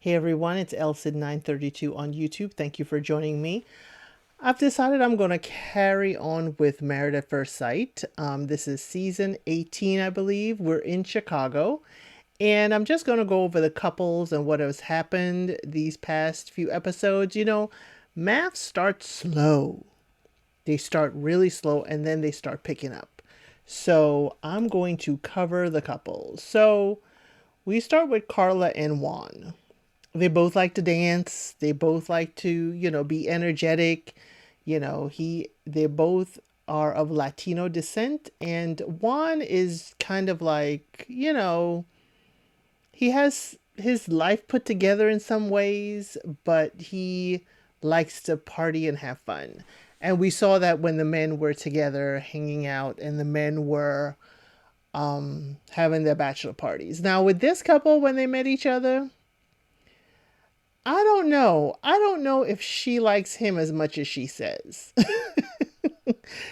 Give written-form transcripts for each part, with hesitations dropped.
Hey everyone, it's LSID932 on YouTube. Thank you for joining me. I've decided I'm going to carry on with Married at First Sight. This is season 18, I believe. We're in Chicago. And I'm just going to go over the couples and what has happened these past few episodes. MAFS start slow. They start really slow and then they start picking up. So I'm going to cover the couples. So we start with Carla and Juan. They both like to dance. They both like to, be energetic. They both are of Latino descent. And Juan is kind of like, he has his life put together in some ways, but he likes to party and have fun. And we saw that when the men were together hanging out and the men were having their bachelor parties. Now, with this couple, when they met each other, I don't know. I don't know if she likes him as much as she says.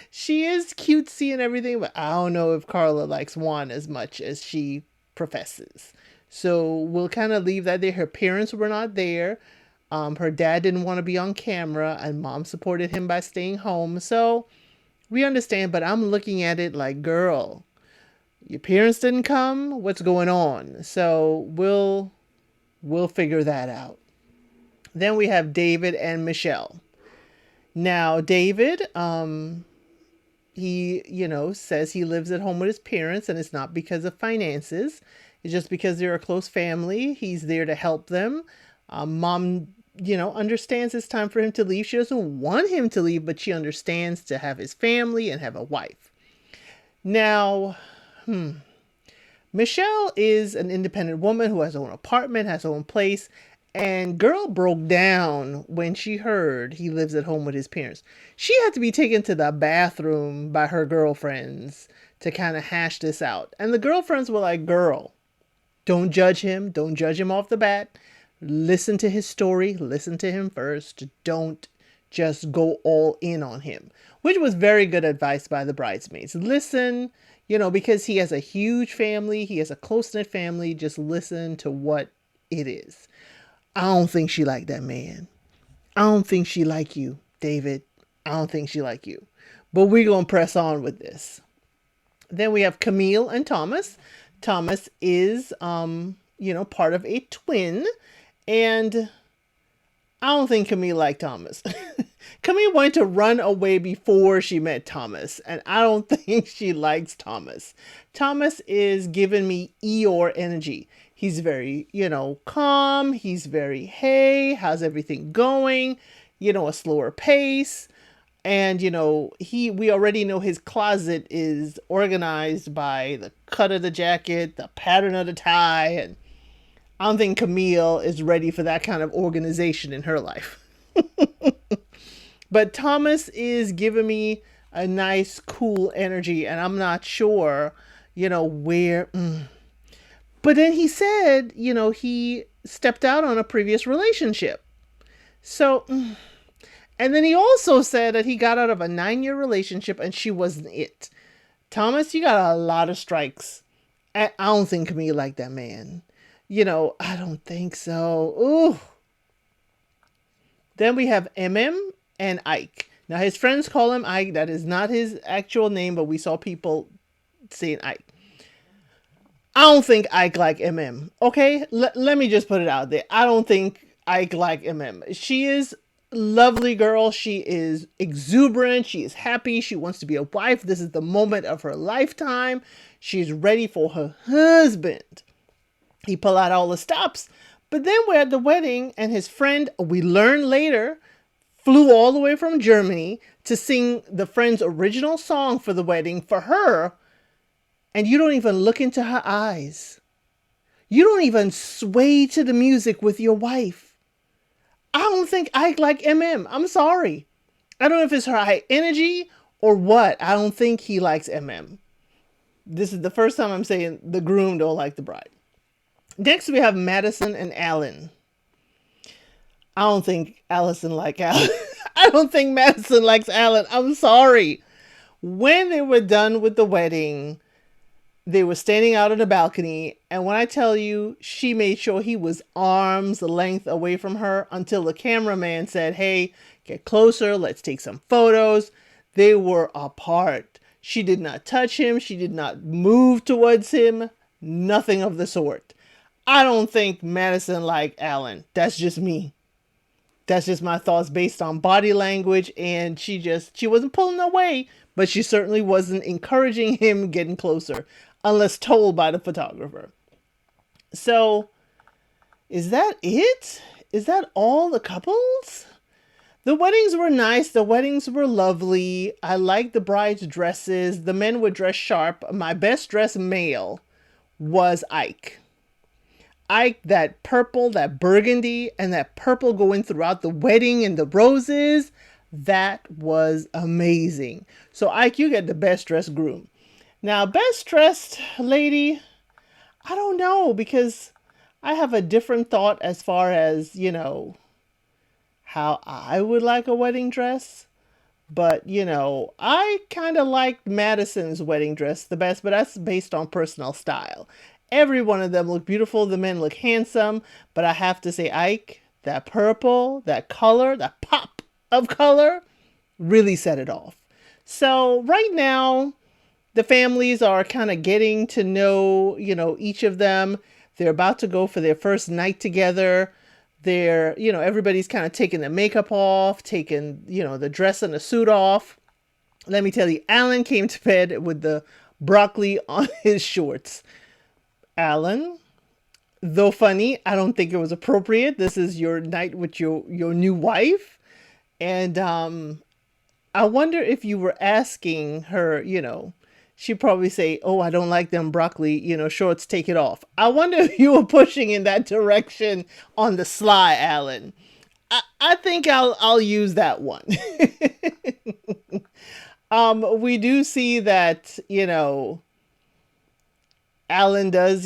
She is cutesy and everything, but I don't know if Carla likes Juan as much as she professes. So we'll kind of leave that there. Her parents were not there. Her dad didn't want to be on camera, and mom supported him by staying home. So we understand, but I'm looking at it like, girl, your parents didn't come. What's going on? So we'll figure that out. Then we have David and Michelle. Now, David, he, says he lives at home with his parents, and it's not because of finances. It's just because they're a close family. He's there to help them. Mom, understands it's time for him to leave. She doesn't want him to leave, but she understands to have his family and have a wife. Now, Michelle is an independent woman who has her own apartment, has her own place. And girl broke down when she heard he lives at home with his parents. She had to be taken to the bathroom by her girlfriends to kind of hash this out. And the girlfriends were like, girl, don't judge him. Don't judge him off the bat. Listen to his story. Listen to him first. Don't just go all in on him, which was very good advice by the bridesmaids. Listen, because he has a huge family. He has a close-knit family. Just listen to what it is. I don't think she liked that man. I don't think she like you, David. I don't think she like you. But we're going to press on with this. Then we have Camille and Thomas. Thomas is, part of a twin. And I don't think Camille liked Thomas. Camille wanted to run away before she met Thomas. And I don't think she likes Thomas. Thomas is giving me Eeyore energy. He's very, calm. He's very, hey, how's everything going? A slower pace. And, we already know his closet is organized by the cut of the jacket, the pattern of the tie. And I don't think Camille is ready for that kind of organization in her life. But Thomas is giving me a nice, cool energy. And I'm not sure, where... But then he said, he stepped out on a previous relationship. So, and then he also said that he got out of a 9-year relationship and she wasn't it. Thomas, you got a lot of strikes. I don't think Camille liked that man. I don't think so. Ooh. Then we have MM and Ike. Now his friends call him Ike. That is not his actual name, but we saw people saying Ike. I don't think Ike like MM. Okay? Let me just put it out there. I don't think Ike like MM. She is a lovely girl. She is exuberant. She is happy. She wants to be a wife. This is the moment of her lifetime. She's ready for her husband. He pulled out all the stops. But then we're at the wedding and his friend, we learn later, flew all the way from Germany to sing the friend's original song for the wedding for her. And you don't even look into her eyes. You don't even sway to the music with your wife. I don't think I like MM. I'm sorry. I don't know if it's her high energy or what. I don't think he likes MM. This is the first time I'm saying the groom don't like the bride. Next we have Madison and Alan. I don't think Allison like Alan. I don't think Madison likes Alan. I'm sorry. When they were done with the wedding, They were standing out on the balcony, and when I tell you, she made sure he was arm's length away from her until the cameraman said, "Hey, get closer, let's take some photos." They were apart. She did not touch him, she did not move towards him, nothing of the sort. I don't think Madison liked Alan. That's just me. That's just my thoughts based on body language, and she wasn't pulling away, but she certainly wasn't encouraging him getting closer unless told by the photographer. So is that it? Is that all the couples? The weddings were nice. The weddings were lovely. I liked the brides' dresses. The men were dressed sharp. My best dressed male was Ike. Ike, that purple, that burgundy, and that purple going throughout the wedding and the roses. That was amazing. So Ike, you get the best dressed groom. Now, best dressed lady, I don't know, because I have a different thought as far as, how I would like a wedding dress. But, I kind of liked Madison's wedding dress the best, but that's based on personal style. Every one of them looked beautiful. The men look handsome. But I have to say, Ike, that purple, that color, that pop of color really set it off. So right now, the families are kind of getting to know, each of them. They're about to go for their first night together. They're, everybody's kind of taking the makeup off, taking, the dress and the suit off. Let me tell you, Alan came to bed with the broccoli on his shorts. Alan, though funny, I don't think it was appropriate. This is your night with your new wife. And I wonder if you were asking her, she'd probably say, "Oh, I don't like them broccoli, shorts, take it off." I wonder if you were pushing in that direction on the sly, Alan. I think I'll use that one. We do see that, Alan does,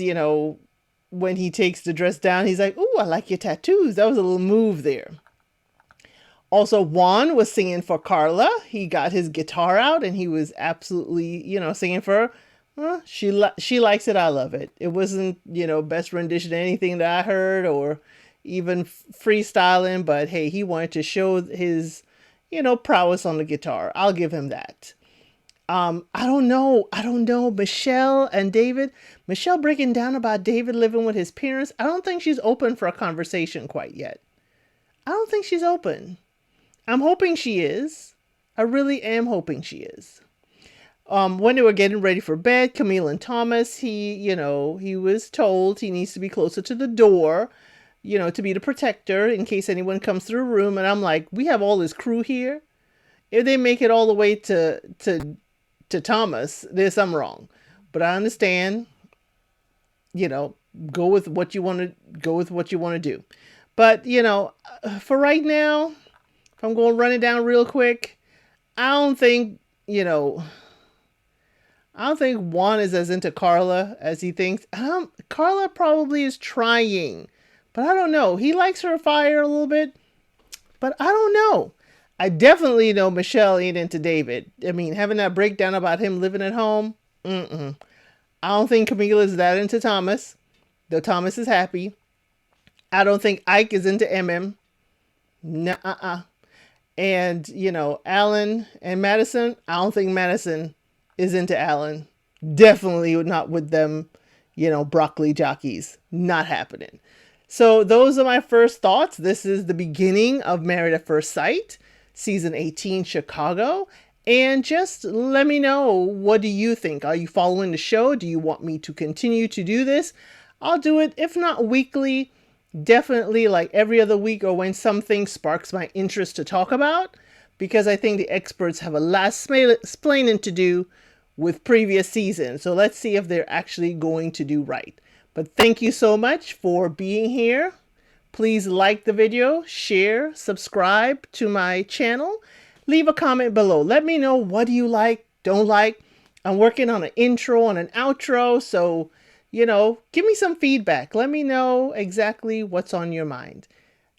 when he takes the dress down, he's like, "Ooh, I like your tattoos." That was a little move there. Also, Juan was singing for Carla. He got his guitar out and he was absolutely, singing for her. She likes it. I love it. It wasn't, best rendition of anything that I heard or even freestyling, but hey, he wanted to show his, prowess on the guitar. I'll give him that. I don't know. Michelle and David. Michelle breaking down about David living with his parents. I don't think she's open for a conversation quite yet. I don't think she's open. I'm hoping she is. I really am hoping she is. When they were getting ready for bed, Camille and Thomas, he was told he needs to be closer to the door, to be the protector in case anyone comes through the room. And I'm like, we have all this crew here. If they make it all the way to Thomas, there's something wrong. But I understand, go with what you want to do. But, for right now, if I'm going to run it down real quick, I don't think Juan is as into Carla as he thinks. Carla probably is trying, but I don't know. He likes her fire a little bit, but I don't know. I definitely know Michelle ain't into David. I mean, having that breakdown about him living at home, I don't think Camila is that into Thomas, though Thomas is happy. I don't think Ike is into MM. Nuh-uh. And, Alan and Madison, I don't think Madison is into Alan. Definitely not with them, broccoli jockeys. Not happening. So those are my first thoughts. This is the beginning of Married at First Sight, season 18, Chicago. And just let me know, what do you think? Are you following the show? Do you want me to continue to do this? I'll do it, if not weekly, definitely like every other week or when something sparks my interest to talk about, because I think the experts have a lot explaining to do with previous seasons. So let's see if they're actually going to do right. But thank you so much for being here. Please like the video, share, subscribe to my channel, leave a comment below. Let me know, what do you like, don't like. I'm working on an intro and an outro, so give me some feedback. Let me know exactly what's on your mind.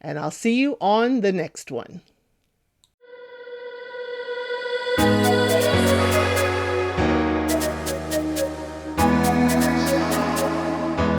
And I'll see you on the next one.